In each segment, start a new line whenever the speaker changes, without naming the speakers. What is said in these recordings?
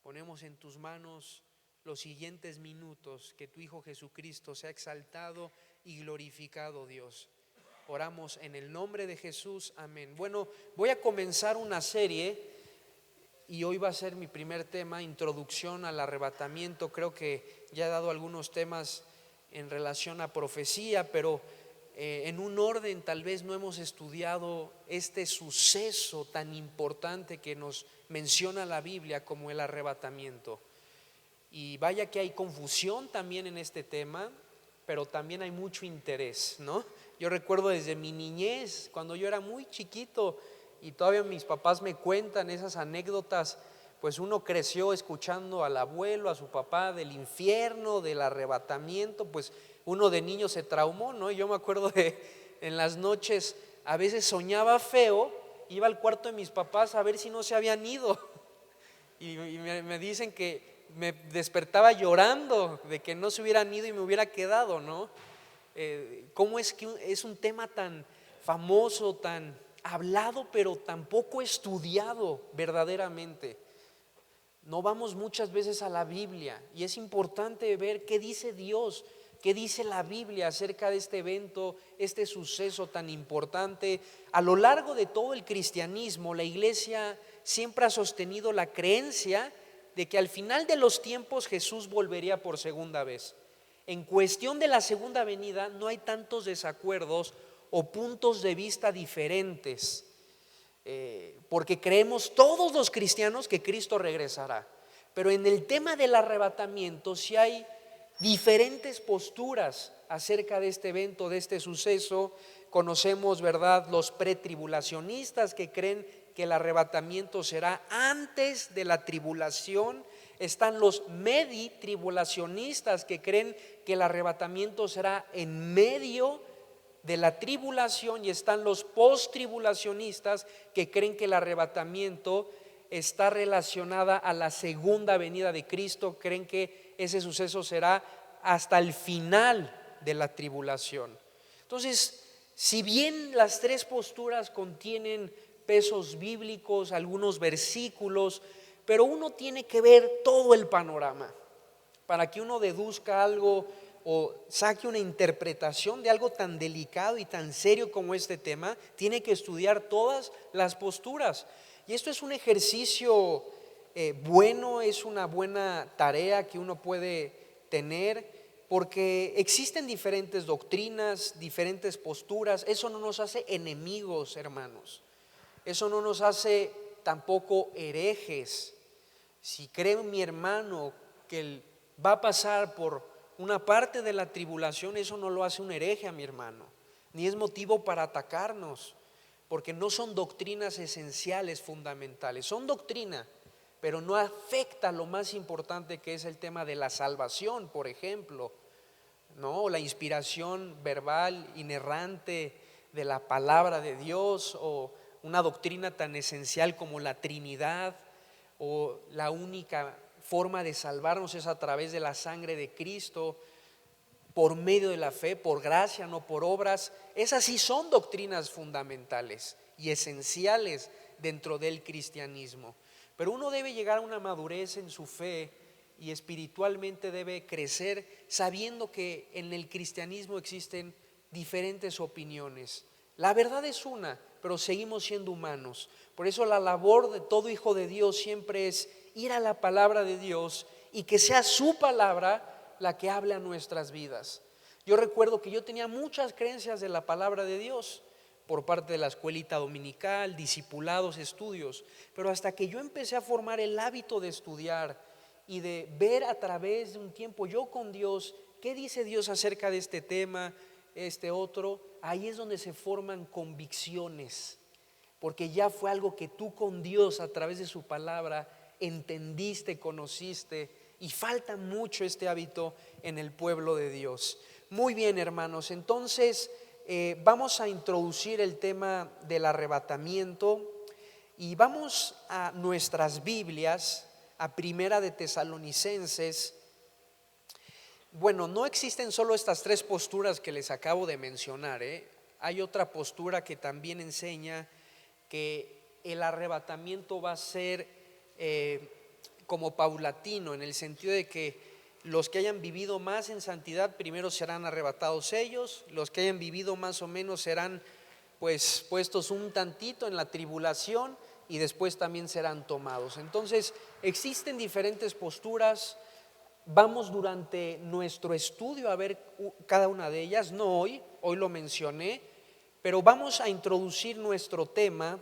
Ponemos en tus manos los siguientes minutos, que tu Hijo Jesucristo sea exaltado y glorificado, Dios. Oramos en el nombre de Jesús, amén. Bueno, voy a comenzar una serie y hoy va a ser mi primer tema, introducción al arrebatamiento. Creo que ya he dado algunos temas en relación a profecía, pero en un orden tal vez no hemos estudiado este suceso tan importante que nos menciona la Biblia como el arrebatamiento. Y vaya que hay confusión también en este tema, pero también hay mucho interés, ¿no? Yo recuerdo desde mi niñez, cuando yo era muy chiquito y todavía mis papás me cuentan esas anécdotas, pues uno creció escuchando al abuelo, a su papá del infierno, del arrebatamiento, pues uno de niño se traumó, ¿no? Yo me acuerdo de en las noches a veces soñaba feo, iba al cuarto de mis papás a ver si no se habían ido y me dicen que me despertaba llorando de que no se hubieran ido y me hubiera quedado, ¿no? ¿Cómo es que es un tema tan famoso, tan hablado, pero tan poco estudiado verdaderamente? No vamos muchas veces a la Biblia y es importante ver qué dice Dios, qué dice la Biblia acerca de este evento, este suceso tan importante. A lo largo de todo el cristianismo, la iglesia siempre ha sostenido la creencia de que al final de los tiempos Jesús volvería por segunda vez. En cuestión de la segunda venida no hay tantos desacuerdos o puntos de vista diferentes. Porque creemos todos los cristianos que Cristo regresará. Pero en el tema del arrebatamiento sí hay diferentes posturas acerca de este evento, de este suceso. Conocemos, ¿verdad?, los pretribulacionistas que creen que el arrebatamiento será antes de la tribulación. Están los meditribulacionistas que creen que el arrebatamiento será en medio de la tribulación, y están los posttribulacionistas que creen que el arrebatamiento está relacionada a la segunda venida de Cristo, creen que ese suceso será hasta el final de la tribulación. Entonces, si bien las tres posturas contienen pesos bíblicos, algunos versículos, pero uno tiene que ver todo el panorama para que uno deduzca algo o saque una interpretación de algo tan delicado y tan serio como este tema. Tiene que estudiar todas las posturas. Y esto es un ejercicio bueno, es una buena tarea que uno puede tener, porque existen diferentes doctrinas, diferentes posturas. Eso no nos hace enemigos, hermanos. Eso no nos hace tampoco herejes. Si cree mi hermano que va a pasar por una parte de la tribulación, eso no lo hace un hereje a mi hermano, ni es motivo para atacarnos, porque no son doctrinas esenciales, fundamentales. Son doctrina, pero no afecta lo más importante, que es el tema de la salvación, por ejemplo, ¿no? La inspiración verbal inerrante de la palabra de Dios, o una doctrina tan esencial como la Trinidad, o la única forma de salvarnos es a través de la sangre de Cristo, por medio de la fe, por gracia, no por obras. Esas sí son doctrinas fundamentales y esenciales dentro del cristianismo. Pero uno debe llegar a una madurez en su fe y espiritualmente debe crecer sabiendo que en el cristianismo existen diferentes opiniones. La verdad es una, pero seguimos siendo humanos. Por eso la labor de todo hijo de Dios siempre es ir a la palabra de Dios y que sea su palabra la que hable a nuestras vidas. Yo recuerdo que yo tenía muchas creencias de la palabra de Dios por parte de la escuelita dominical, discipulados, estudios, pero hasta que yo empecé a formar el hábito de estudiar y de ver a través de un tiempo yo con Dios, ¿qué dice Dios acerca de este tema, este otro? Ahí es donde se forman convicciones, porque ya fue algo que tú con Dios a través de su palabra entendiste, conociste, y falta mucho este hábito en el pueblo de Dios. Muy bien, hermanos, entonces vamos a introducir el tema del arrebatamiento y vamos a nuestras Biblias, a Primera de Tesalonicenses. Bueno, no existen solo estas tres posturas que les acabo de mencionar, Hay otra postura que también enseña que el arrebatamiento va a ser como paulatino, en el sentido de que los que hayan vivido más en santidad primero serán arrebatados ellos, los que hayan vivido más o menos serán pues puestos un tantito en la tribulación y después también serán tomados. Entonces existen diferentes posturas. Vamos durante nuestro estudio a ver cada una de ellas, no hoy lo mencioné, pero vamos a introducir nuestro tema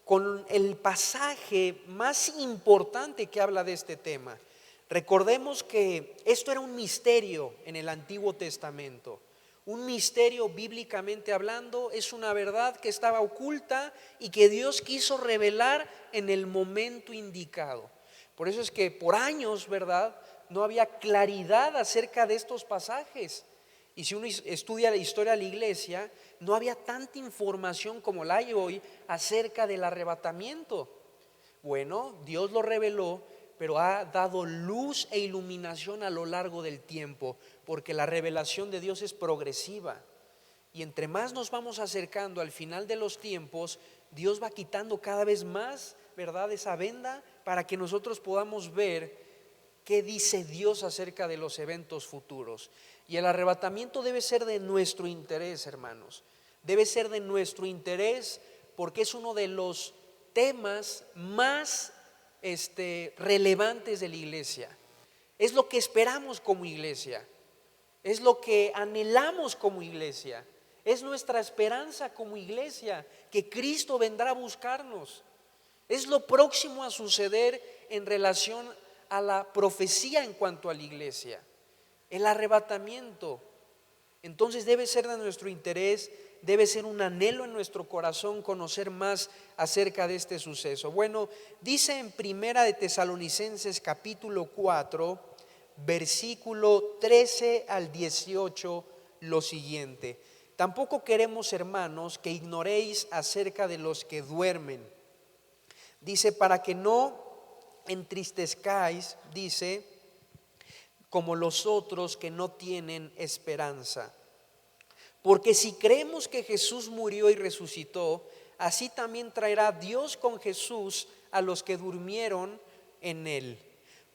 con el pasaje más importante que habla de este tema. Recordemos que esto era un misterio en el Antiguo Testamento. Un misterio bíblicamente hablando, es una verdad que estaba oculta y que Dios quiso revelar en el momento indicado. Por eso es que por años, ¿verdad?, no había claridad acerca de estos pasajes. Y si uno estudia la historia de la iglesia, no había tanta información como la hay hoy acerca del arrebatamiento. Bueno, Dios lo reveló, pero ha dado luz e iluminación a lo largo del tiempo, porque la revelación de Dios es progresiva. Y entre más nos vamos acercando al final de los tiempos, Dios va quitando cada vez más, ¿verdad?, esa venda para que nosotros podamos ver qué dice Dios acerca de los eventos futuros. Y el arrebatamiento debe ser de nuestro interés, hermanos. Debe ser de nuestro interés porque es uno de los temas más relevantes de la iglesia. Es lo que esperamos como iglesia. Es lo que anhelamos como iglesia. Es nuestra esperanza como iglesia, que Cristo vendrá a buscarnos. Es lo próximo a suceder en relación a la profecía en cuanto a la iglesia, el arrebatamiento. Entonces debe ser de nuestro interés, debe ser un anhelo en nuestro corazón conocer más acerca de este suceso. Bueno, dice en Primera de Tesalonicenses capítulo 4, versículo 13 al 18 lo siguiente: tampoco queremos, hermanos, que ignoréis acerca de los que duermen. Dice, para que no entristezcáis, dice, como los otros que no tienen esperanza. Porque si creemos que Jesús murió y resucitó, así también traerá Dios con Jesús a los que durmieron en él.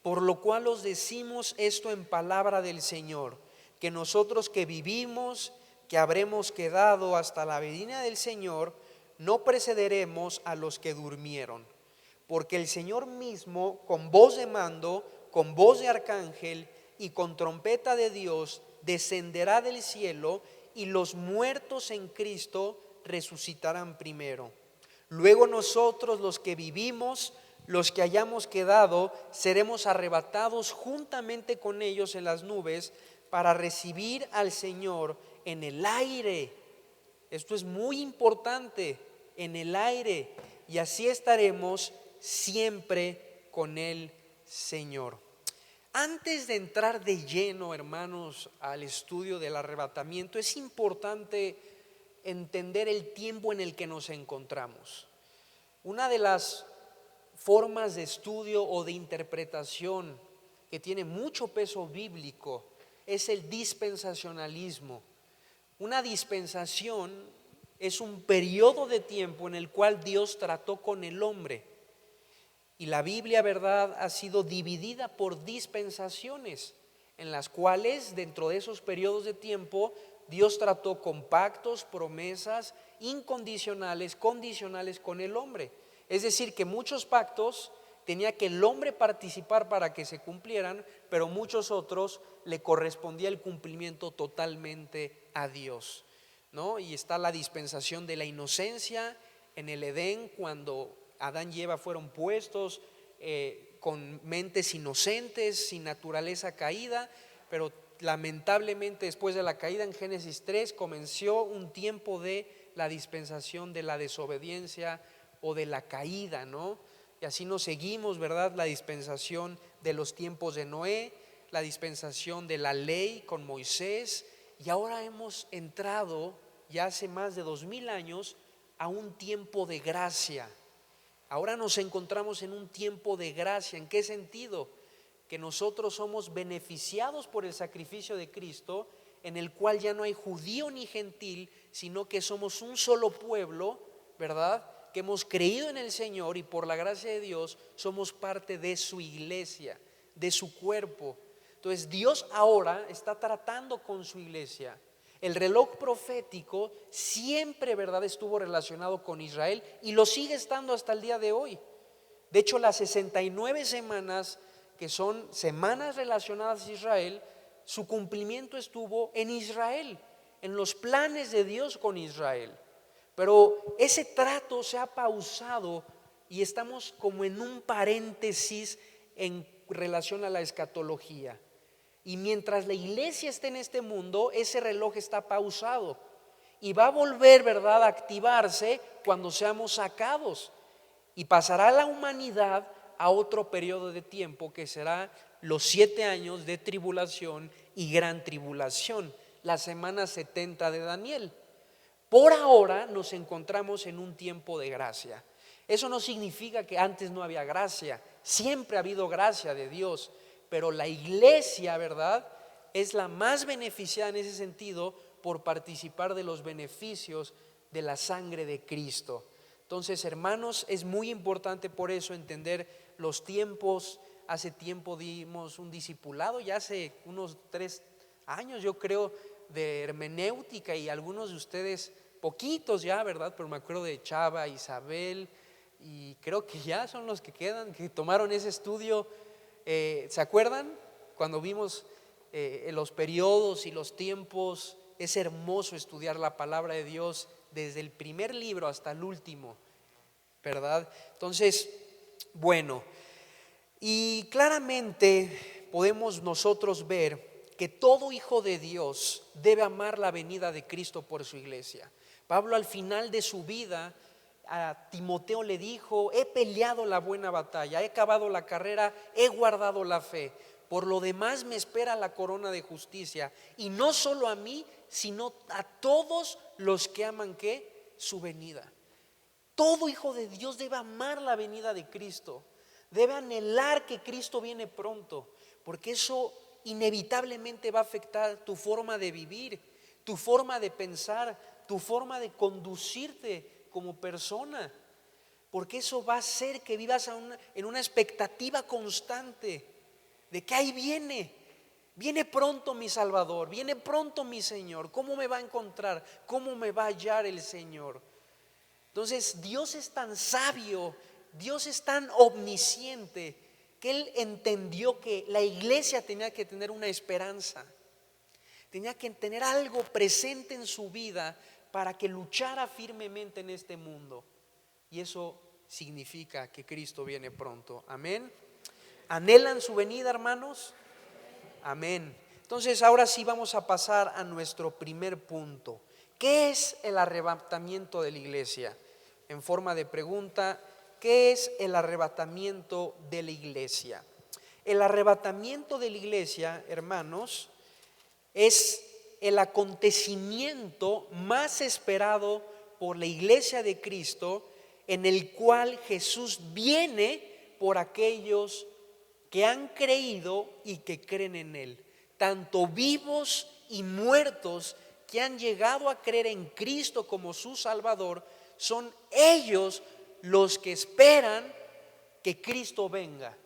Por lo cual os decimos esto en palabra del Señor, que nosotros que vivimos, que habremos quedado hasta la venida del Señor, no precederemos a los que durmieron. Porque el Señor mismo, con voz de mando, con voz de arcángel y con trompeta de Dios, descenderá del cielo, y los muertos en Cristo resucitarán primero. Luego nosotros, los que vivimos, los que hayamos quedado, seremos arrebatados juntamente con ellos en las nubes para recibir al Señor en el aire. Esto es muy importante, en el aire, y así estaremos siempre con el Señor. Antes de entrar de lleno, hermanos, al estudio del arrebatamiento, es importante entender el tiempo en el que nos encontramos. Una de las formas de estudio o de interpretación que tiene mucho peso bíblico es el dispensacionalismo. Una dispensación es un periodo de tiempo en el cual Dios trató con el hombre. Y la Biblia, ¿verdad?, ha sido dividida por dispensaciones, en las cuales dentro de esos periodos de tiempo Dios trató con pactos, promesas incondicionales, condicionales con el hombre. Es decir, que muchos pactos tenía que el hombre participar para que se cumplieran, pero muchos otros le correspondía el cumplimiento totalmente a Dios, ¿no? Y está la dispensación de la inocencia en el Edén, cuando Adán y Eva fueron puestos con mentes inocentes, sin naturaleza caída, pero lamentablemente después de la caída en Génesis 3 comenzó un tiempo de la dispensación de la desobediencia o de la caída, ¿no? Y así nos seguimos, ¿verdad? La dispensación de los tiempos de Noé, la dispensación de la ley con Moisés, y ahora hemos entrado ya hace más de 2000 años a un tiempo de gracia. Ahora nos encontramos en un tiempo de gracia. ¿En qué sentido? Que nosotros somos beneficiados por el sacrificio de Cristo, en el cual ya no hay judío ni gentil, sino que somos un solo pueblo, ¿verdad?, que hemos creído en el Señor y por la gracia de Dios somos parte de su iglesia, de su cuerpo. Entonces Dios ahora está tratando con su iglesia. El reloj profético siempre, ¿verdad?, estuvo relacionado con Israel y lo sigue estando hasta el día de hoy. De hecho, las 69 semanas, que son semanas relacionadas a Israel, su cumplimiento estuvo en Israel, en los planes de Dios con Israel. Pero ese trato se ha pausado y estamos como en un paréntesis en relación a la escatología. Y mientras la iglesia esté en este mundo, ese reloj está pausado y va a volver, ¿verdad?, a activarse cuando seamos sacados. Y pasará la humanidad a otro periodo de tiempo que será los 7 años de tribulación y gran tribulación, la semana 70 de Daniel. Por ahora nos encontramos en un tiempo de gracia. Eso no significa que antes no había gracia, siempre ha habido gracia de Dios, pero la iglesia, ¿verdad?, es la más beneficiada en ese sentido por participar de los beneficios de la sangre de Cristo. Entonces, hermanos, es muy importante por eso entender los tiempos. Hace tiempo dimos un discipulado, ya hace unos 3 años yo creo, de hermenéutica, y algunos de ustedes, poquitos ya, ¿verdad? Pero me acuerdo de Chava, Isabel, y creo que ya son los que quedan, que tomaron ese estudio. ¿Se acuerdan? Cuando vimos los periodos y los tiempos. Es hermoso estudiar la palabra de Dios desde el primer libro hasta el último, ¿verdad? Entonces, bueno, y claramente podemos nosotros ver que todo hijo de Dios debe amar la venida de Cristo por su iglesia. Pablo, al final de su vida, a Timoteo le dijo: he peleado la buena batalla, he acabado la carrera, he guardado la fe. Por lo demás me espera la corona de justicia, y no solo a mí, sino a todos los que aman, ¿qué?, su venida. Todo hijo de Dios debe amar la venida de Cristo, debe anhelar que Cristo viene pronto, porque eso inevitablemente va a afectar tu forma de vivir, tu forma de pensar, tu forma de conducirte como persona, porque eso va a hacer que vivas en una expectativa constante de que ahí viene pronto mi Salvador, viene pronto mi Señor. ¿Cómo me va a encontrar? ¿Cómo me va a hallar el Señor? Entonces Dios es tan sabio, Dios es tan omnisciente, que Él entendió que la iglesia tenía que tener una esperanza, tenía que tener algo presente en su vida para que luchara firmemente en este mundo. Y eso significa que Cristo viene pronto. Amén. ¿Anhelan su venida, hermanos? Amén. Entonces ahora sí vamos a pasar a nuestro primer punto. ¿Qué es el arrebatamiento de la iglesia? En forma de pregunta, ¿qué es el arrebatamiento de la iglesia? El arrebatamiento de la iglesia, hermanos, es el acontecimiento más esperado por la iglesia de Cristo, en el cual Jesús viene por aquellos que han creído y que creen en Él, tanto vivos y muertos que han llegado a creer en Cristo como su Salvador. Son ellos los que esperan que Cristo venga.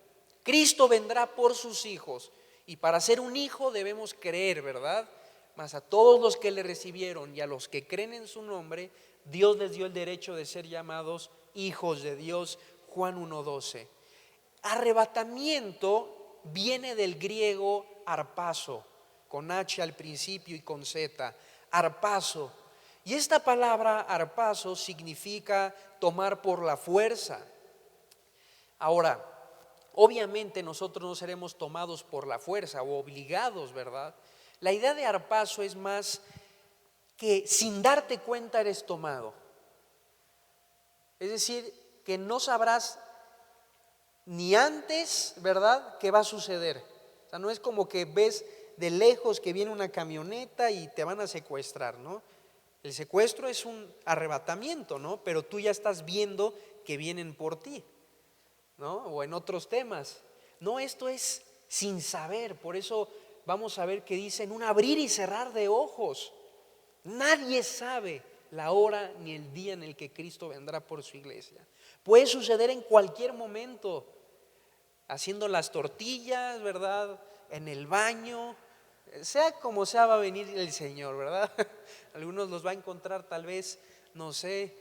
Cristo vendrá por sus hijos, y para ser un hijo debemos creer, ¿verdad? Mas a todos los que le recibieron y a los que creen en su nombre, Dios les dio el derecho de ser llamados hijos de Dios. Juan 1:12. Arrebatamiento viene del griego arpazo, con H al principio y con Z, arpazo. Y esta palabra arpazo significa tomar por la fuerza. Ahora, obviamente nosotros no seremos tomados por la fuerza o obligados, ¿verdad? La idea de arpazo es más que sin darte cuenta eres tomado. Es decir, que no sabrás ni antes, ¿verdad?, qué va a suceder. O sea, no es como que ves de lejos que viene una camioneta y te van a secuestrar, ¿no? El secuestro es un arrebatamiento, ¿no? Pero tú ya estás viendo que vienen por ti, ¿no? O en otros temas. No, esto es sin saber. Por eso vamos a ver que dice en un abrir y cerrar de ojos. Nadie sabe la hora ni el día en el que Cristo vendrá por su iglesia. Puede suceder en cualquier momento, haciendo las tortillas, ¿verdad? En el baño, sea como sea va a venir el Señor, ¿verdad? Algunos los va a encontrar tal vez, no sé,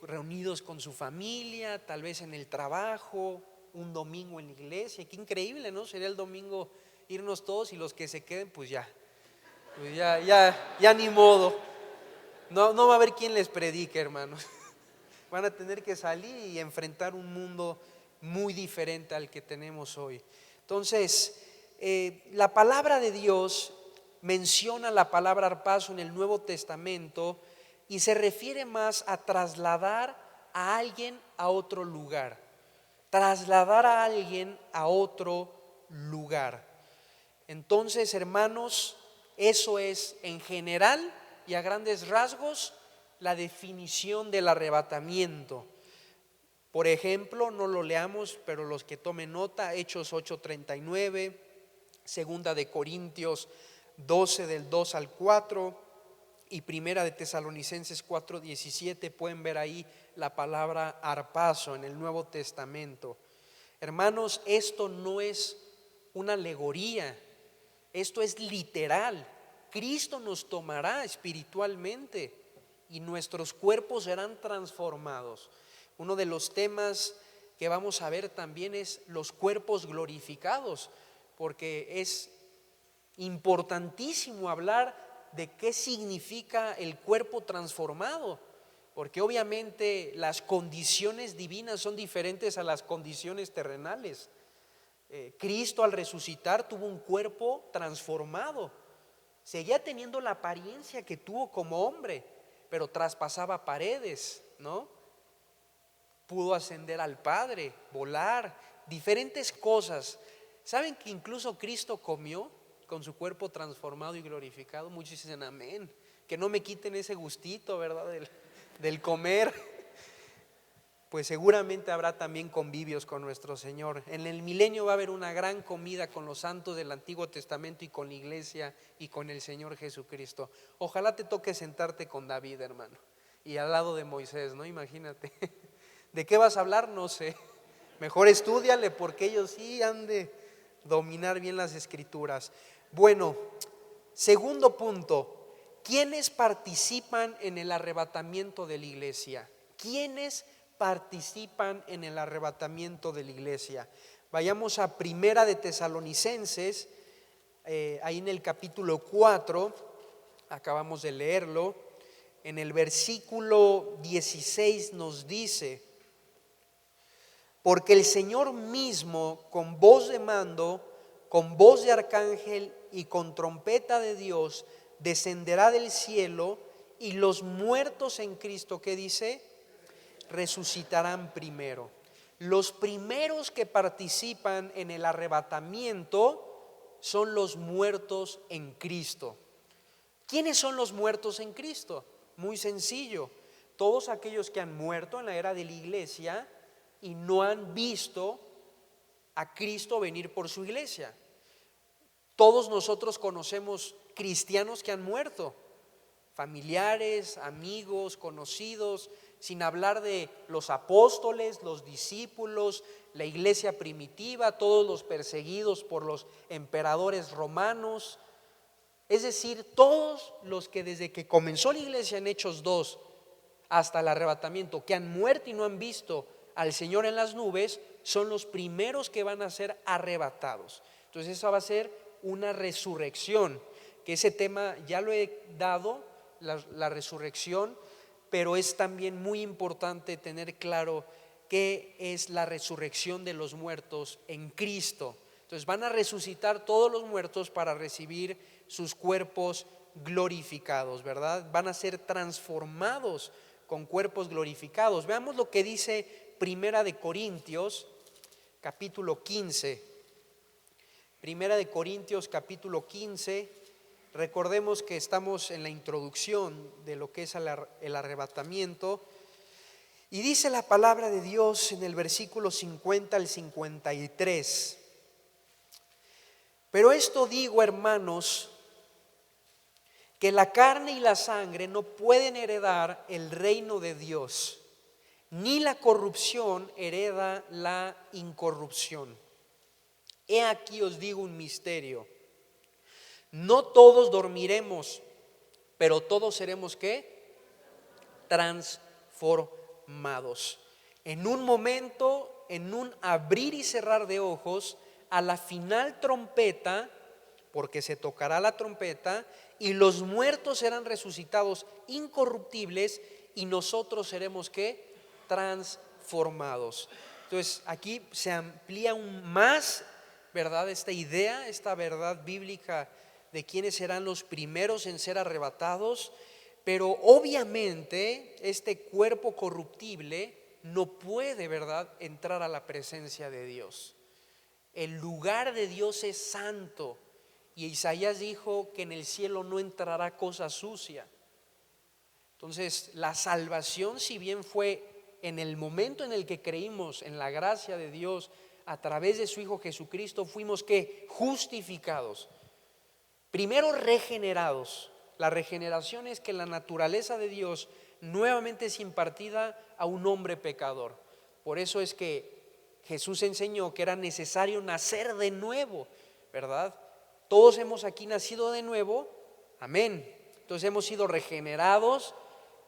reunidos con su familia, tal vez en el trabajo, un domingo en la iglesia. Qué increíble, ¿no? Sería el domingo irnos todos y los que se queden, pues ya ni modo. No va a haber quien les predique, hermanos. Van a tener que salir y enfrentar un mundo muy diferente al que tenemos hoy. Entonces, la palabra de Dios menciona la palabra arpazo en el Nuevo Testamento y se refiere más a trasladar a alguien a otro lugar. Trasladar a alguien a otro lugar. Entonces, hermanos, eso es en general y a grandes rasgos la definición del arrebatamiento. Por ejemplo, no lo leamos, pero los que tomen nota, Hechos 8:39, Segunda de Corintios 12 del 2 al 4 y Primera de Tesalonicenses 4:17, pueden ver ahí la palabra arpazo en el Nuevo Testamento. Hermanos, esto no es una alegoría, esto es literal. Cristo nos tomará espiritualmente y nuestros cuerpos serán transformados. Uno de los temas que vamos a ver también es los cuerpos glorificados, porque es importantísimo hablar de qué significa el cuerpo transformado, porque obviamente las condiciones divinas son diferentes a las condiciones terrenales. Cristo al resucitar tuvo un cuerpo transformado, seguía teniendo la apariencia que tuvo como hombre, pero traspasaba paredes, ¿no? Pudo ascender al Padre, volar, diferentes cosas. ¿Saben que incluso Cristo comió con su cuerpo transformado y glorificado? Muchos dicen amén, que no me quiten ese gustito, ¿verdad? Del comer. Pues seguramente habrá también convivios con nuestro Señor. En el milenio va a haber una gran comida con los santos del Antiguo Testamento y con la iglesia y con el Señor Jesucristo. Ojalá te toque sentarte con David, hermano, y al lado de Moisés, ¿no? Imagínate. ¿De qué vas a hablar? No sé. Mejor estúdiale, porque ellos sí han de dominar bien las escrituras. Bueno, segundo punto, ¿quiénes participan en el arrebatamiento de la iglesia? ¿Quiénes participan en el arrebatamiento de la iglesia? Vayamos a Primera de Tesalonicenses, ahí en el capítulo 4, acabamos de leerlo, en el versículo 16 nos dice: porque el Señor mismo, con voz de mando, con voz de arcángel y con trompeta de Dios, descenderá del cielo, y los muertos en Cristo, ¿qué dice? Resucitarán primero. Los primeros que participan en el arrebatamiento son los muertos en Cristo. ¿Quiénes son los muertos en Cristo? Muy sencillo, todos aquellos que han muerto en la era de la iglesia y no han visto a Cristo venir por su iglesia. Todos nosotros conocemos cristianos que han muerto, familiares, amigos, conocidos, sin hablar de los apóstoles, los discípulos, la iglesia primitiva, todos los perseguidos por los emperadores romanos. Es decir, todos los que desde que comenzó la iglesia en Hechos 2 hasta el arrebatamiento, que han muerto y no han visto al Señor en las nubes, son los primeros que van a ser arrebatados. Entonces esa va a ser una resurrección, que ese tema ya lo he dado, la resurrección, pero es también muy importante tener claro qué es la resurrección de los muertos en Cristo. Entonces van a resucitar todos los muertos para recibir sus cuerpos glorificados, ¿verdad? Van a ser transformados con cuerpos glorificados. Veamos lo que dice Primera de Corintios, capítulo 15. Primera de Corintios, capítulo 15. Recordemos que estamos en la introducción de lo que es el arrebatamiento. Y dice la palabra de Dios en el versículo 50 al 53. Pero esto digo, hermanos, que la carne y la sangre no pueden heredar el reino de Dios, ni la corrupción hereda la incorrupción. He aquí os digo un misterio: no todos dormiremos, pero todos seremos ¿qué? Transformados. En un momento, en un abrir y cerrar de ojos, a la final trompeta, porque se tocará la trompeta, y los muertos serán resucitados incorruptibles, y nosotros seremos ¿qué? Transformados. Entonces aquí se amplía aún más, ¿verdad? Esta idea, esta verdad bíblica de quiénes serán los primeros en ser arrebatados. Pero obviamente este cuerpo corruptible no puede, ¿verdad?, entrar a la presencia de Dios. El lugar de Dios es santo, y Isaías dijo que en el cielo no entrará cosa sucia. Entonces la salvación, si bien fue en el momento en el que creímos en la gracia de Dios a través de su Hijo Jesucristo, fuimos ¿qué? Justificados. Primero regenerados. La regeneración es que la naturaleza de Dios nuevamente es impartida a un hombre pecador. Por eso es que Jesús enseñó que era necesario nacer de nuevo, ¿verdad? Todos hemos aquí nacido de nuevo, amén. Entonces hemos sido regenerados,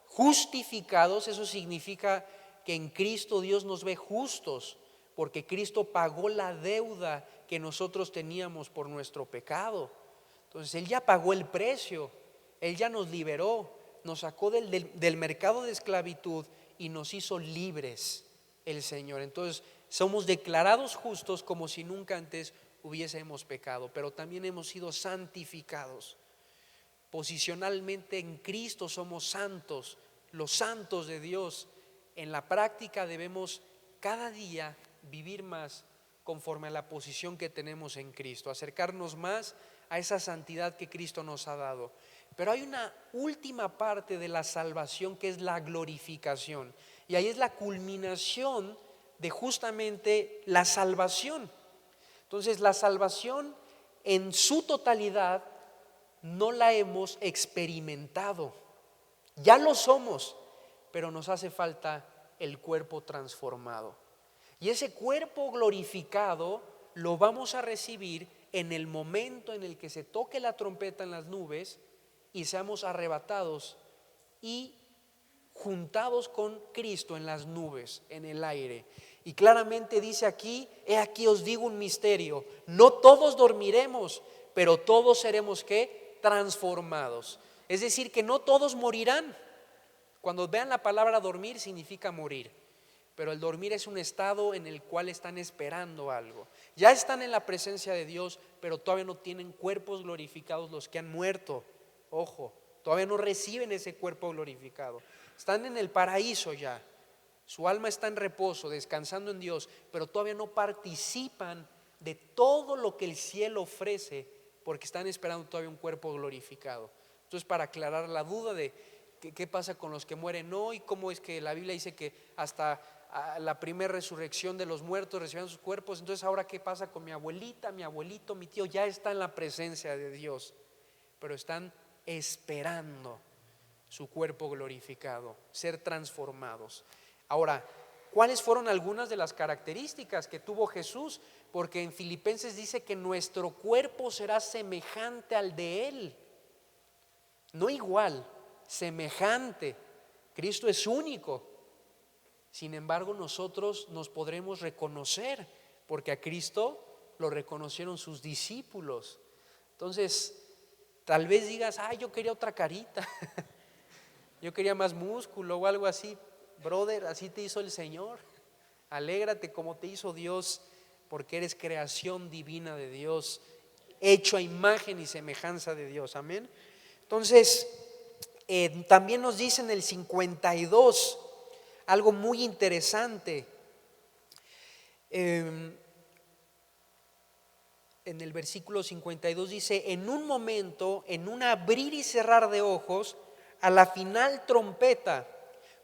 justificados. Eso significa que en Cristo Dios nos ve justos, porque Cristo pagó la deuda que nosotros teníamos por nuestro pecado. Entonces Él ya pagó el precio, Él ya nos liberó, nos sacó del mercado de esclavitud y nos hizo libres el Señor. Entonces somos declarados justos como si nunca antes hubiésemos pecado, pero también hemos sido santificados. Posicionalmente en Cristo somos santos, los santos de Dios. En la práctica debemos cada día vivir más conforme a la posición que tenemos en Cristo, acercarnos más a esa santidad que Cristo nos ha dado. Pero hay una última parte de la salvación que es la glorificación, y ahí es la culminación de justamente la salvación. Entonces la salvación en su totalidad no la hemos experimentado. Ya lo somos, pero nos hace falta el cuerpo transformado. Y ese cuerpo glorificado lo vamos a recibir en el momento en el que se toque la trompeta en las nubes y seamos arrebatados y juntados con Cristo en las nubes, en el aire. Y claramente dice aquí: he aquí os digo un misterio, no todos dormiremos, pero todos seremos ¿qué? Transformados. Es decir, que no todos morirán. Cuando vean la palabra dormir, significa morir, pero el dormir es un estado en el cual están esperando algo. Ya están en la presencia de Dios, pero todavía no tienen cuerpos glorificados los que han muerto. Ojo, todavía no reciben ese cuerpo glorificado. Están en el paraíso ya. Su alma está en reposo, descansando en Dios, pero todavía no participan de todo lo que el cielo ofrece, porque están esperando todavía un cuerpo glorificado. Entonces, para aclarar la duda de qué pasa con los que mueren hoy, cómo es que la Biblia dice que hasta la primera resurrección de los muertos recibirán sus cuerpos, entonces ahora qué pasa con mi abuelita, mi abuelito, mi tío, ya está en la presencia de Dios, pero están esperando su cuerpo glorificado, ser transformados. Ahora, ¿cuáles fueron algunas de las características que tuvo Jesús? Porque en Filipenses dice que nuestro cuerpo será semejante al de Él, no igual, semejante. Cristo es único. Sin embargo, nosotros nos podremos reconocer, porque a Cristo lo reconocieron sus discípulos. Entonces, tal vez digas: yo quería otra carita, yo quería más músculo o algo así. Brother, así te hizo el Señor. Alégrate como te hizo Dios, porque eres creación divina de Dios, hecho a imagen y semejanza de Dios. Amén. Entonces, también nos dice en el 52 algo muy interesante. En el versículo 52 dice: en un momento, en un abrir y cerrar de ojos, a la final trompeta,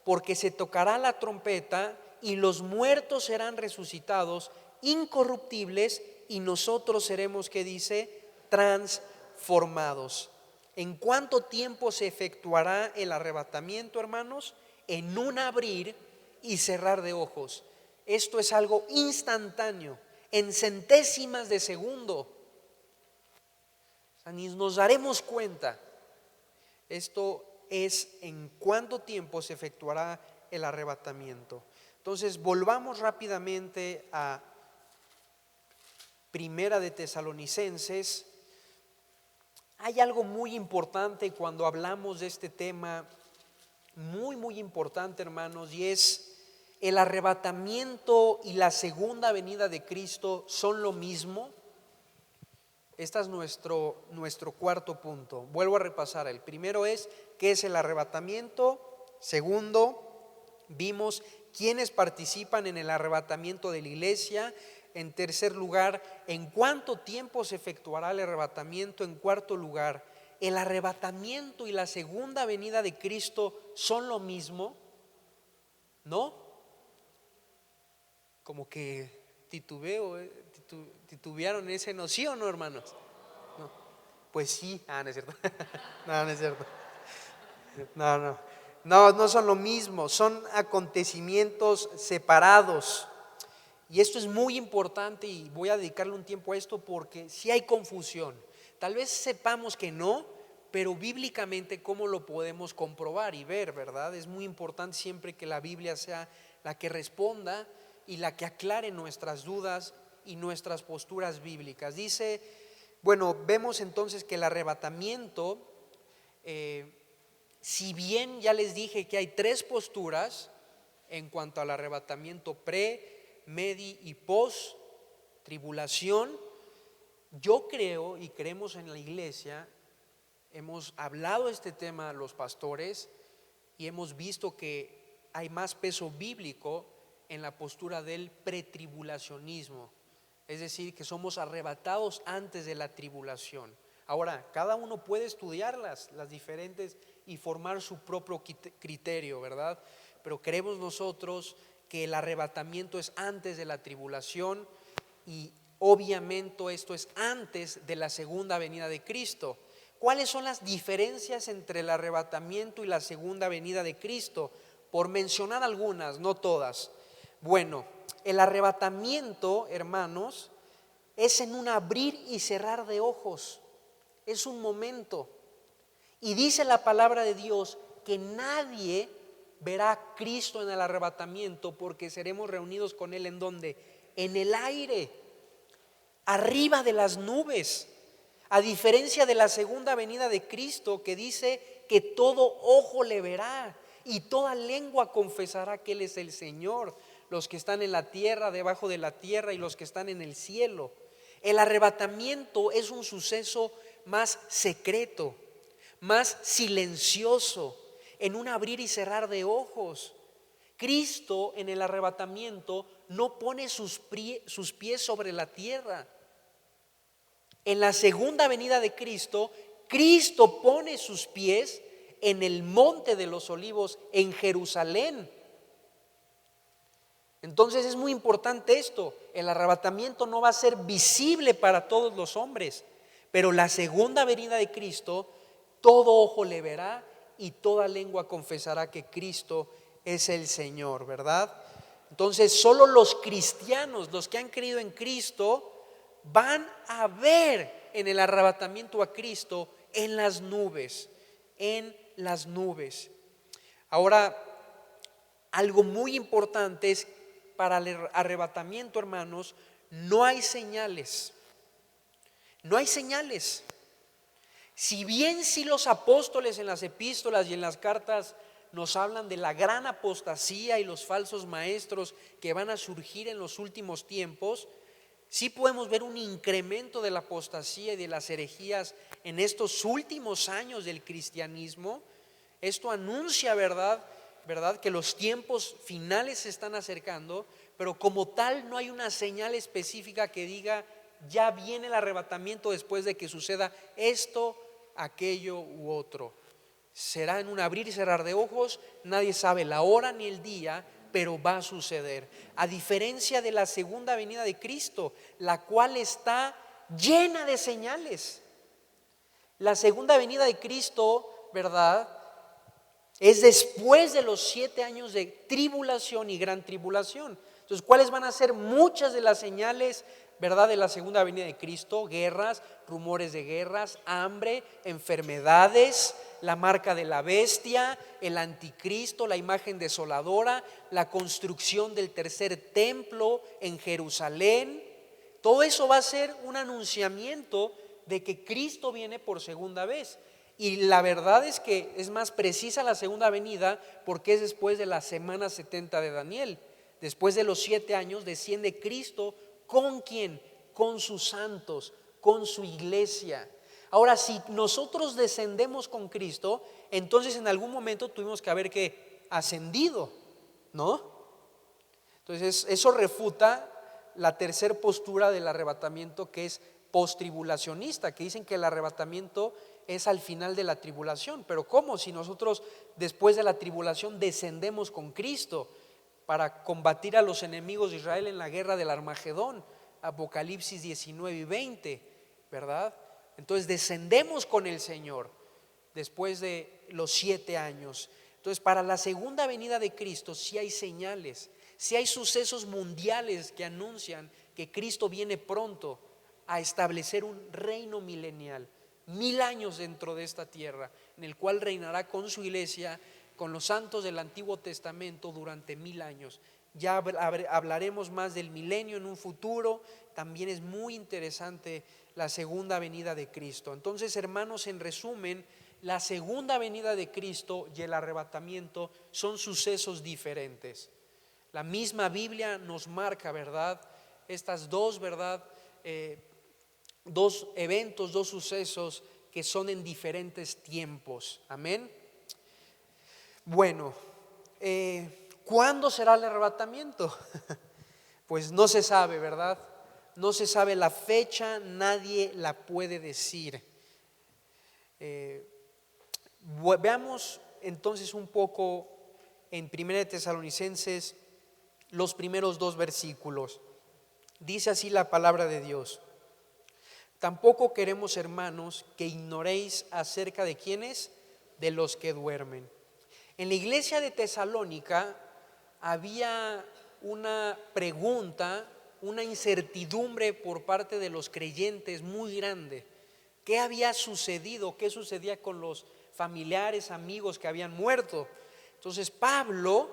porque se tocará la trompeta y los muertos serán resucitados incorruptibles, y nosotros seremos, ¿qué dice? Transformados. ¿En cuánto tiempo se efectuará el arrebatamiento, hermanos? En un abrir y cerrar de ojos. Esto es algo instantáneo, en centésimas de segundo. O sea, ni nos daremos cuenta. Esto es en cuánto tiempo se efectuará el arrebatamiento. Entonces, volvamos rápidamente a Primera de Tesalonicenses. Hay algo muy importante cuando hablamos de este tema, muy importante, hermanos, y es el arrebatamiento y la segunda venida de Cristo son lo mismo. Este es nuestro cuarto punto. Vuelvo a repasar. El primero es ¿qué es el arrebatamiento? Segundo, vimos quiénes participan en el arrebatamiento de la iglesia. En tercer lugar, ¿en cuánto tiempo se efectuará el arrebatamiento? En cuarto lugar, ¿el arrebatamiento y la segunda venida de Cristo son lo mismo? ¿No? Como que titubearon ese no, ¿sí o no, hermanos? No. Pues sí, no es cierto. No es cierto. No son lo mismo, son acontecimientos separados. Y esto es muy importante y voy a dedicarle un tiempo a esto porque si hay confusión. Tal vez sepamos que no, pero bíblicamente ¿cómo lo podemos comprobar y ver, verdad? Es muy importante siempre que la Biblia sea la que responda y la que aclare nuestras dudas y nuestras posturas bíblicas. Dice, bueno, vemos entonces que el arrebatamiento, si bien ya les dije que hay tres posturas en cuanto al arrebatamiento pre, medi y post tribulación, yo creo y creemos en la iglesia, hemos hablado de este tema a los pastores y hemos visto que hay más peso bíblico en la postura del pretribulacionismo, es decir, que somos arrebatados antes de la tribulación. Ahora, cada uno puede estudiarlas, las diferentes, y formar su propio criterio, ¿verdad? Pero creemos nosotros que el arrebatamiento es antes de la tribulación y obviamente esto es antes de la segunda venida de Cristo. ¿Cuáles son las diferencias entre el arrebatamiento y la segunda venida de Cristo? Por mencionar algunas, no todas. Bueno, el arrebatamiento, hermanos, es en un abrir y cerrar de ojos. Es un momento. Y dice la palabra de Dios que nadie verá a Cristo en el arrebatamiento porque seremos reunidos con Él ¿en dónde? En el aire, arriba de las nubes. A diferencia de la segunda venida de Cristo que dice que todo ojo le verá y toda lengua confesará que Él es el Señor, los que están en la tierra, debajo de la tierra y los que están en el cielo. El arrebatamiento es un suceso más secreto, más silencioso, en un abrir y cerrar de ojos. Cristo en el arrebatamiento no pone sus pies sobre la tierra. En la segunda venida de Cristo, Cristo pone sus pies en el monte de los olivos en Jerusalén. Entonces es muy importante esto. El arrebatamiento no va a ser visible para todos los hombres, pero la segunda venida de Cristo, todo ojo le verá y toda lengua confesará que Cristo es el Señor, ¿verdad? Entonces solo los cristianos, los que han creído en Cristo, van a ver en el arrebatamiento a Cristo en las nubes, en las nubes. Ahora, algo muy importante es para el arrebatamiento, hermanos, no hay señales. No hay señales. Si bien sí los apóstoles en las epístolas y en las cartas nos hablan de la gran apostasía y los falsos maestros que van a surgir en los últimos tiempos, sí podemos ver un incremento de la apostasía y de las herejías en estos últimos años del cristianismo. Esto anuncia, ¿verdad? Que los tiempos finales se están acercando, pero como tal no hay una señal específica que diga ya viene el arrebatamiento después de que suceda esto, aquello u otro. Será en un abrir y cerrar de ojos, nadie sabe la hora ni el día, pero va a suceder. A diferencia de la segunda venida de Cristo, la cual está llena de señales. La segunda venida de Cristo, ¿verdad?, es después de los 7 años de tribulación y gran tribulación. Entonces, ¿cuáles van a ser muchas de las señales, verdad, de la segunda venida de Cristo? Guerras, rumores de guerras, hambre, enfermedades, la marca de la bestia, el anticristo, la imagen desoladora, la construcción del tercer templo en Jerusalén. Todo eso va a ser un anunciamiento de que Cristo viene por segunda vez. Y la verdad es que es más precisa la segunda venida porque es después de la semana 70 de Daniel. Después de los 7 años desciende Cristo. ¿Con quién? Con sus santos, con su iglesia. Ahora, si nosotros descendemos con Cristo, entonces en algún momento tuvimos que haber ascendido, ¿no? Entonces eso refuta la tercera postura del arrebatamiento, que es postribulacionista, que dicen que el arrebatamiento es al final de la tribulación. Pero ¿cómo? Si nosotros después de la tribulación descendemos con Cristo para combatir a los enemigos de Israel en la guerra del Armagedón, Apocalipsis 19 y 20, ¿verdad? Entonces descendemos con el Señor después de los 7 años. Entonces, para la segunda venida de Cristo sí hay señales, sí hay sucesos mundiales que anuncian que Cristo viene pronto a establecer un reino milenial, 1000 años dentro de esta tierra, en el cual reinará con su iglesia, con los santos del Antiguo Testamento durante 1000 años. Ya hablaremos más del milenio en un futuro. También es muy interesante la segunda venida de Cristo. Entonces, hermanos, en resumen, la segunda venida de Cristo y el arrebatamiento son sucesos diferentes. La misma Biblia nos marca, ¿verdad?, estas dos, ¿verdad?, dos eventos, dos sucesos que son en diferentes tiempos. Amén. Bueno, ¿cuándo será el arrebatamiento? Pues no se sabe, ¿verdad? No se sabe la fecha, nadie la puede decir. Veamos entonces un poco en 1 Tesalonicenses los primeros 2 versículos. Dice así la palabra de Dios: tampoco queremos, hermanos, que ignoréis acerca de quiénes, de los que duermen. En la iglesia de Tesalónica había una pregunta, una incertidumbre por parte de los creyentes muy grande. ¿Qué había sucedido? ¿Qué sucedía con los familiares, amigos que habían muerto? Entonces Pablo,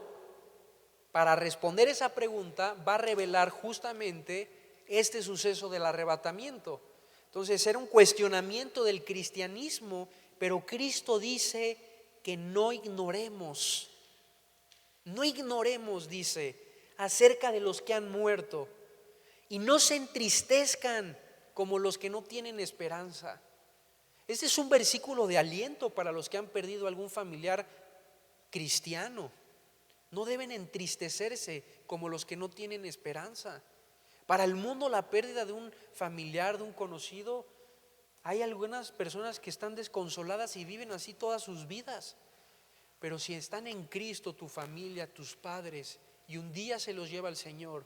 para responder esa pregunta, va a revelar justamente este suceso del arrebatamiento. Entonces era un cuestionamiento del cristianismo, pero Cristo dice que no ignoremos, dice, acerca de los que han muerto, y no se entristezcan como los que no tienen esperanza. Este es un versículo de aliento para los que han perdido algún familiar cristiano. No deben entristecerse como los que no tienen esperanza. Para el mundo, la pérdida de un familiar, de un conocido, hay algunas personas que están desconsoladas y viven así todas sus vidas. Pero si están en Cristo, tu familia, tus padres, y un día se los lleva el Señor,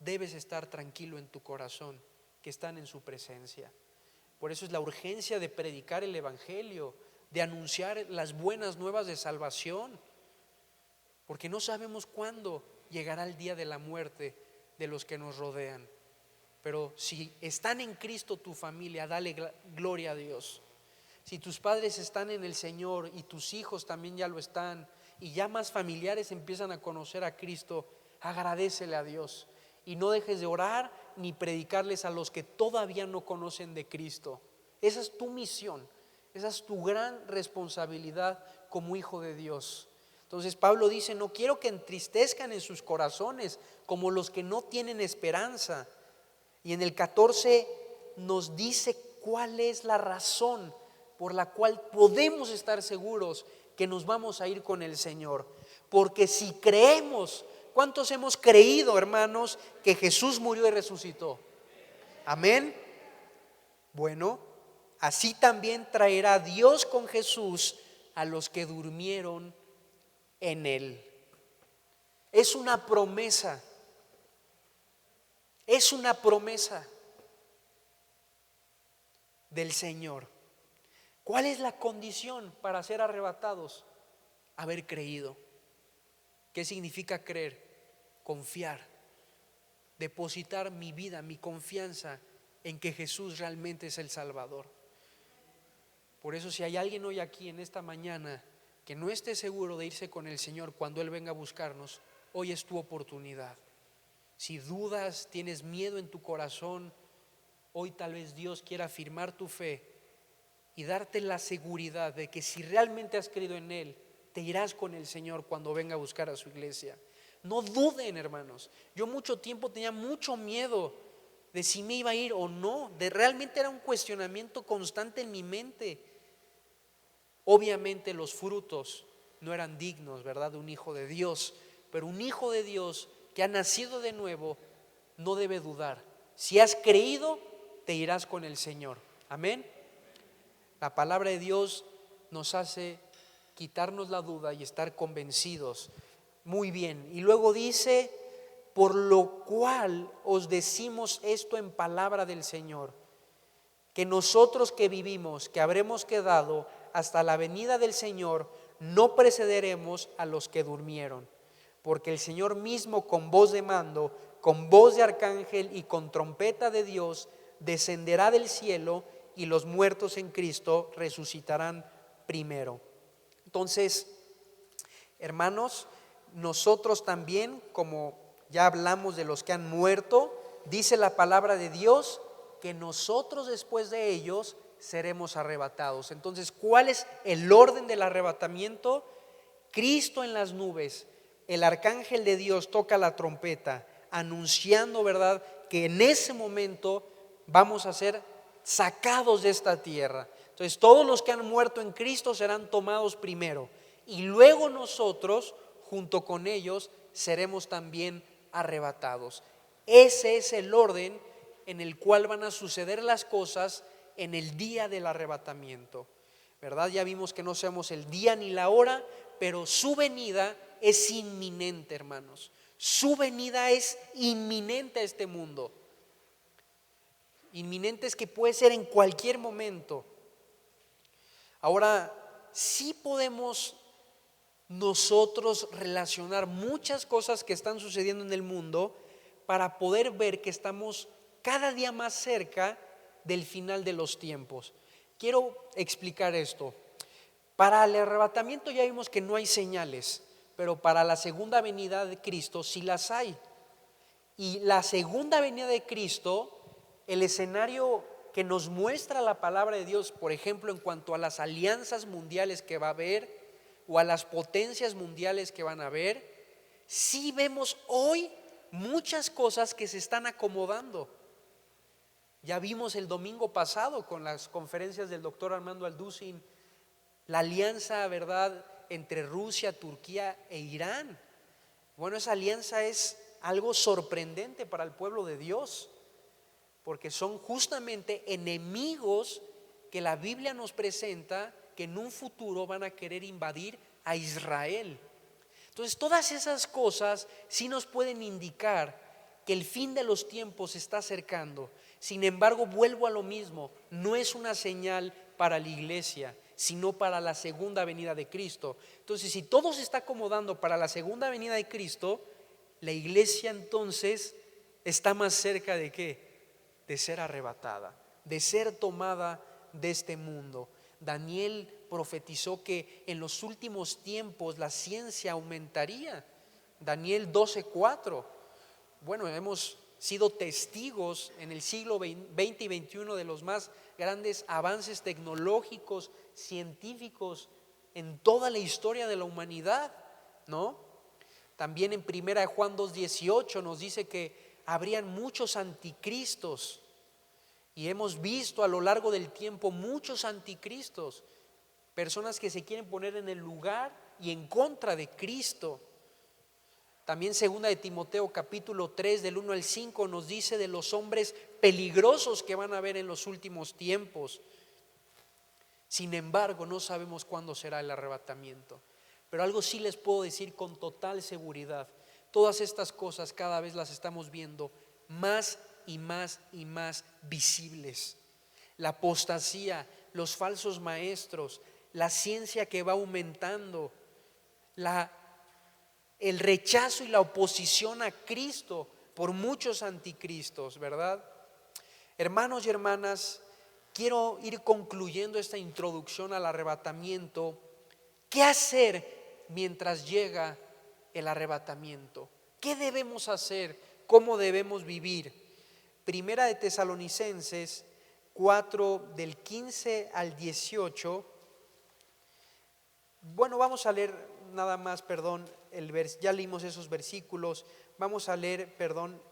debes estar tranquilo en tu corazón que están en su presencia. Por eso es la urgencia de predicar el evangelio, de anunciar las buenas nuevas de salvación, porque no sabemos cuándo llegará el día de la muerte de los que nos rodean. Pero si están en Cristo tu familia, dale gloria a Dios. Si tus padres están en el Señor y tus hijos también ya lo están, y ya más familiares empiezan a conocer a Cristo, agradécele a Dios y no dejes de orar ni predicarles a los que todavía no conocen de Cristo. Esa es tu misión, esa es tu gran responsabilidad como hijo de Dios. Entonces Pablo dice: no quiero que entristezcan en sus corazones como los que no tienen esperanza. Y en el 14 nos dice cuál es la razón por la cual podemos estar seguros que nos vamos a ir con el Señor. Porque si creemos, ¿cuántos hemos creído, hermanos, que Jesús murió y resucitó? Amén. Bueno, así también traerá Dios con Jesús a los que durmieron en Él. Es una promesa. Es una promesa del Señor. ¿Cuál es la condición para ser arrebatados? Haber creído. ¿Qué significa creer? Confiar, depositar mi vida, mi confianza en que Jesús realmente es el Salvador. Por eso, si hay alguien hoy aquí en esta mañana que no esté seguro de irse con el Señor cuando Él venga a buscarnos, hoy es tu oportunidad. Si dudas, tienes miedo en tu corazón, hoy tal vez Dios quiera afirmar tu fe y darte la seguridad de que si realmente has creído en Él, te irás con el Señor cuando venga a buscar a su iglesia. No duden, hermanos. Yo mucho tiempo tenía mucho miedo de si me iba a ir o no. Realmente era un cuestionamiento constante en mi mente. Obviamente los frutos no eran dignos, ¿verdad?, de un hijo de Dios. Pero un hijo de Dios que ha nacido de nuevo no debe dudar. Si has creído, te irás con el Señor. Amén. La palabra de Dios nos hace quitarnos la duda y estar convencidos. Muy bien. Y luego dice: por lo cual os decimos esto en palabra del Señor, que nosotros que vivimos, que habremos quedado hasta la venida del Señor, no precederemos a los que durmieron. Porque el Señor mismo, con voz de mando, con voz de arcángel y con trompeta de Dios, descenderá del cielo, y los muertos en Cristo resucitarán primero. Entonces, hermanos, nosotros también, como ya hablamos de los que han muerto, dice la palabra de Dios que nosotros después de ellos seremos arrebatados. Entonces, ¿cuál es el orden del arrebatamiento? Cristo en las nubes, el arcángel de Dios toca la trompeta, anunciando, ¿verdad?, que en ese momento vamos a ser sacados de esta tierra. Entonces, todos los que han muerto en Cristo serán tomados primero, y luego nosotros, junto con ellos, seremos también arrebatados. Ese es el orden en el cual van a suceder las cosas en el día del arrebatamiento, ¿verdad? Ya vimos que no sabemos el día ni la hora, pero su venida es inminente, hermanos. Su venida es inminente a este mundo. Inminente es que puede ser en cualquier momento. Ahora, sí podemos nosotros relacionar muchas cosas que están sucediendo en el mundo para poder ver que estamos cada día más cerca del final de los tiempos. Quiero explicar esto. Para el arrebatamiento ya vimos que no hay señales, pero para la segunda venida de Cristo sí las hay. Y la segunda venida de Cristo, el escenario que nos muestra la palabra de Dios, por ejemplo, en cuanto a las alianzas mundiales que va a haber o a las potencias mundiales que van a haber, sí vemos hoy muchas cosas que se están acomodando. Ya vimos el domingo pasado con las conferencias del doctor Armando Alducin, la alianza, ¿verdad?, entre Rusia, Turquía e Irán. Bueno, esa alianza es algo sorprendente para el pueblo de Dios, porque son justamente enemigos que la Biblia nos presenta que en un futuro van a querer invadir a Israel. Entonces, todas esas cosas sí nos pueden indicar que el fin de los tiempos se está acercando. Sin embargo, vuelvo a lo mismo, no es una señal para la iglesia, sino para la segunda venida de Cristo. Entonces, si todo se está acomodando para la segunda venida de Cristo, la iglesia entonces está más cerca de ¿qué? De ser arrebatada, de ser tomada de este mundo. Daniel profetizó que en los últimos tiempos la ciencia aumentaría. Daniel 12:4. Bueno, hemos sido testigos en el siglo XX y XXI de los más grandes avances tecnológicos, científicos en toda la historia de la humanidad, ¿no? También en 1 Juan 2:18 nos dice que habrían muchos anticristos, y hemos visto a lo largo del tiempo muchos anticristos, personas que se quieren poner en el lugar y en contra de Cristo. También 2 de Timoteo capítulo 3 del 1 al 5 nos dice de los hombres peligrosos que van a haber en los últimos tiempos. Sin embargo, no sabemos cuándo será el arrebatamiento, pero algo sí les puedo decir con total seguridad: todas estas cosas cada vez las estamos viendo más y más y más visibles. La apostasía, los falsos maestros, la ciencia que va aumentando, el rechazo y la oposición a Cristo por muchos anticristos, ¿verdad? Hermanos y hermanas, quiero ir concluyendo esta introducción al arrebatamiento. ¿Qué hacer mientras llega el arrebatamiento? ¿Qué debemos hacer? ¿Cómo debemos vivir? Primera de Tesalonicenses 4, del 15 al 18. Bueno, vamos a leer nada más, ya leímos esos versículos. Vamos a leer,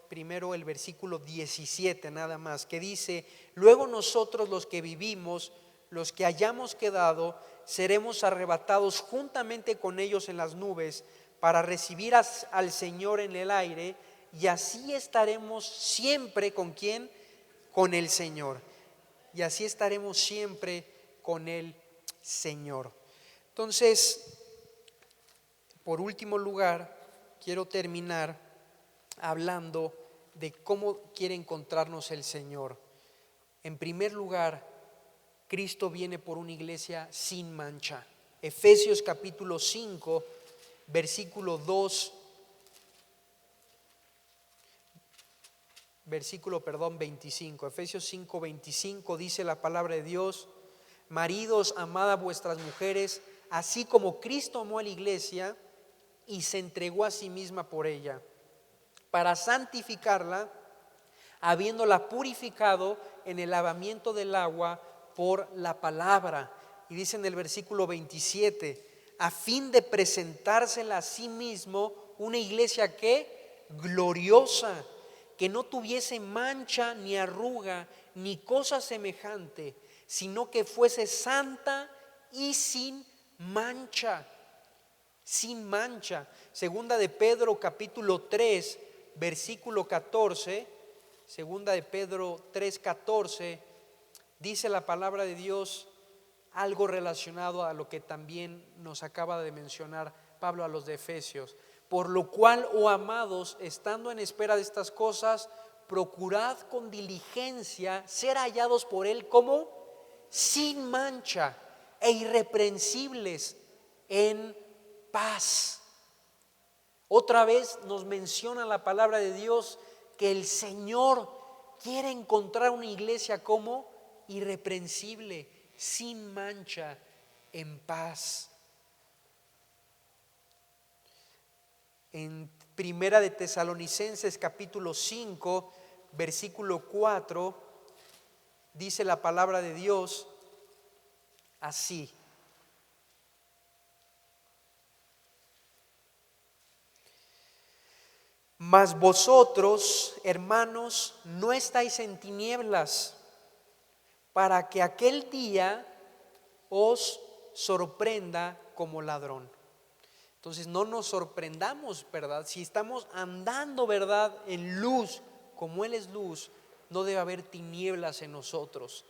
primero el versículo 17 nada más, que dice: luego nosotros los que vivimos, los que hayamos quedado, seremos arrebatados juntamente con ellos en las nubes para recibir al Señor en el aire, y así estaremos siempre ¿con quién? Con el Señor. Y así estaremos siempre con el Señor. Entonces, por último lugar, quiero terminar hablando de cómo quiere encontrarnos el Señor. En primer lugar, Cristo viene por una iglesia sin mancha. Efesios capítulo 5, versículo 2, versículo 25. Efesios 5, 25 dice la palabra de Dios: maridos, amad a vuestras mujeres, así como Cristo amó a la iglesia y se entregó a sí misma por ella, para santificarla, habiéndola purificado en el lavamiento del agua por la palabra. Y dice en el versículo 27, a fin de presentársela a sí mismo una iglesia que gloriosa, que no tuviese mancha ni arruga ni cosa semejante, sino que fuese santa y sin mancha. Sin mancha. Segunda de Pedro capítulo 3, versículo 14. Segunda de Pedro 3, 14. Dice la palabra de Dios algo relacionado a lo que también nos acaba de mencionar Pablo a los de Efesios. Por lo cual, oh amados, estando en espera de estas cosas, procurad con diligencia ser hallados por Él como sin mancha e irreprensibles en paz. Otra vez nos menciona la palabra de Dios que el Señor quiere encontrar una iglesia como irreprensible, sin mancha, en paz. En Primera de Tesalonicenses capítulo 5, versículo 4, dice la palabra de Dios así: mas vosotros, hermanos, no estáis en tinieblas, para que aquel día os sorprenda como ladrón. Entonces no nos sorprendamos, ¿verdad? Si estamos andando, ¿verdad?, en luz, como Él es luz, no debe haber tinieblas en nosotros.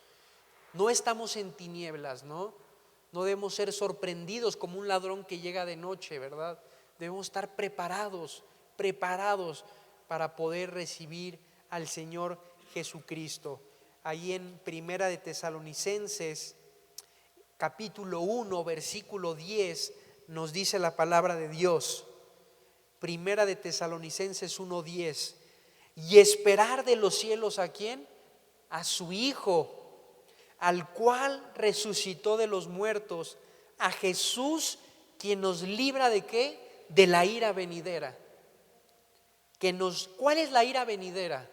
No estamos en tinieblas, ¿no? No debemos ser sorprendidos como un ladrón que llega de noche, ¿verdad? Debemos estar preparados para poder recibir al Señor Jesucristo. Ahí en Primera de Tesalonicenses capítulo 1, versículo 10 nos dice la palabra de Dios. Primera de Tesalonicenses 1:10, y esperar de los cielos ¿a quién? A su Hijo, al cual resucitó de los muertos, a Jesús, quien nos libra ¿de qué? De la ira venidera. ¿Cuál es la ira venidera?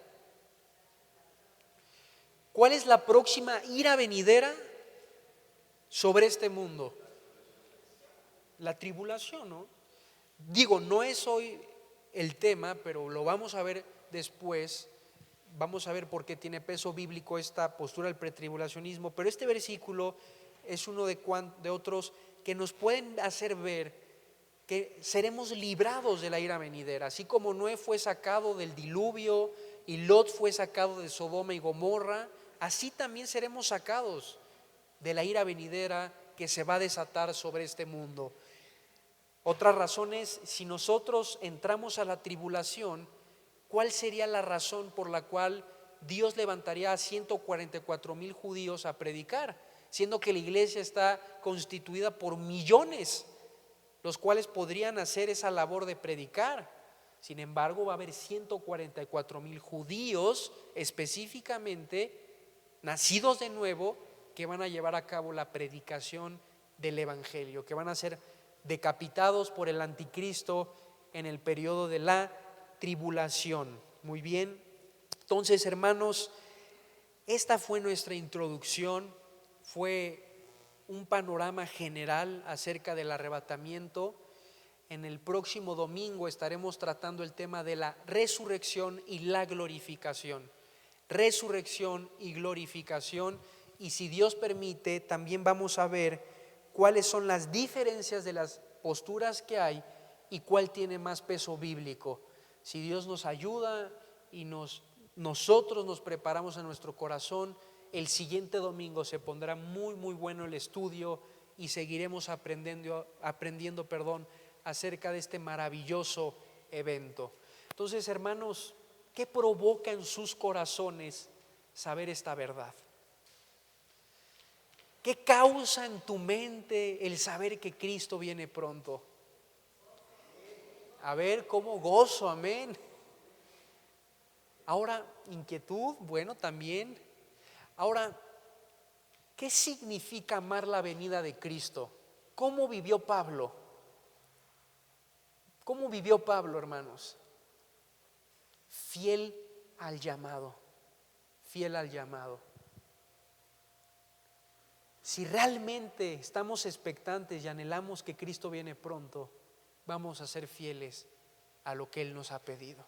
¿Cuál es la próxima ira venidera sobre este mundo? La tribulación, ¿no? Digo, no es hoy el tema, pero lo vamos a ver después. Vamos a ver por qué tiene peso bíblico esta postura del pretribulacionismo. Pero este versículo es uno de otros que nos pueden hacer ver que seremos librados de la ira venidera. Así como Noé fue sacado del diluvio y Lot fue sacado de Sodoma y Gomorra, así también seremos sacados de la ira venidera que se va a desatar sobre este mundo. Otra razón es, si nosotros entramos a la tribulación, ¿cuál sería la razón por la cual Dios levantaría a 144,000 judíos a predicar? siendo que la iglesia está constituida por millones, los cuales podrían hacer esa labor de predicar. Sin embargo, va a haber 144,000 judíos específicamente nacidos de nuevo que van a llevar a cabo la predicación del evangelio, que van a ser decapitados por el anticristo en el periodo de la tribulación. Muy bien, entonces, hermanos, esta fue nuestra introducción, fue un panorama general acerca del arrebatamiento. En el próximo domingo estaremos tratando el tema de la resurrección y la glorificación. Resurrección y glorificación, y si Dios permite, también vamos a ver cuáles son las diferencias de las posturas que hay y cuál tiene más peso bíblico. Si Dios nos ayuda y nosotros nos preparamos en nuestro corazón, el siguiente domingo se pondrá muy bueno el estudio y seguiremos aprendiendo, acerca de este maravilloso evento. Entonces, hermanos, ¿qué provoca en sus corazones saber esta verdad? ¿Qué causa en tu mente el saber que Cristo viene pronto? A ver, ¿cómo gozo? Amén. Ahora, inquietud, bueno, también. Ahora, ¿qué significa amar la venida de Cristo? ¿Cómo vivió Pablo? ¿Cómo vivió Pablo, hermanos? Fiel al llamado, fiel al llamado. Si realmente estamos expectantes y anhelamos que Cristo viene pronto, vamos a ser fieles a lo que Él nos ha pedido.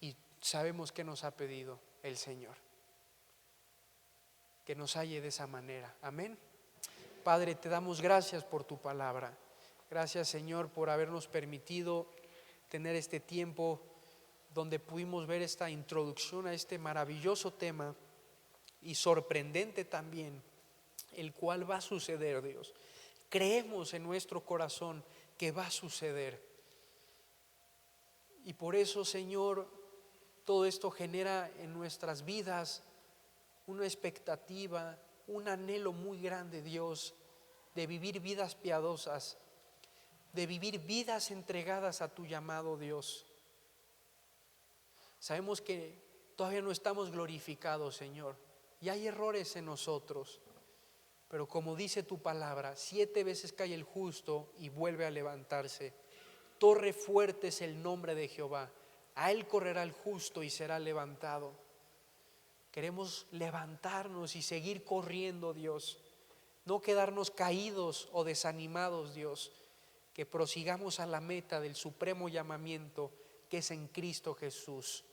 Y sabemos que nos ha pedido el Señor, que nos halle de esa manera. Amén. Padre, te damos gracias por tu palabra. Gracias, Señor, por habernos permitido tener este tiempo donde pudimos ver esta introducción a este maravilloso tema y sorprendente también, el cual va a suceder, Dios. Creemos en nuestro corazón que va a suceder. Y por eso, Señor, todo esto genera en nuestras vidas una expectativa, un anhelo muy grande, Dios, de vivir vidas piadosas, de vivir vidas entregadas a tu llamado, Dios. Sabemos que todavía no estamos glorificados, Señor, y hay errores en nosotros, pero como dice tu palabra, 7 veces cae el justo y vuelve a levantarse. Torre fuerte es el nombre de Jehová, a él correrá el justo y será levantado. Queremos levantarnos y seguir corriendo, Dios, no quedarnos caídos o desanimados, Dios, que prosigamos a la meta del supremo llamamiento que es en Cristo Jesús.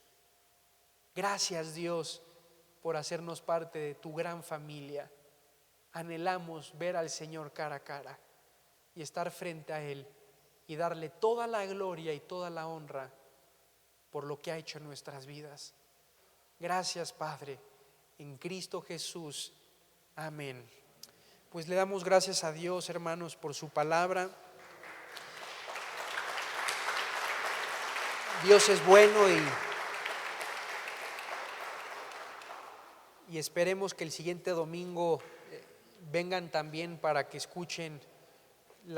Gracias, Dios, por hacernos parte de tu gran familia. Anhelamos ver al Señor cara a cara y estar frente a Él y darle toda la gloria y toda la honra por lo que ha hecho en nuestras vidas. Gracias, Padre, en Cristo Jesús. Amén. Pues le damos gracias a Dios, hermanos, por su palabra. Dios es bueno y esperemos que el siguiente domingo vengan también para que escuchen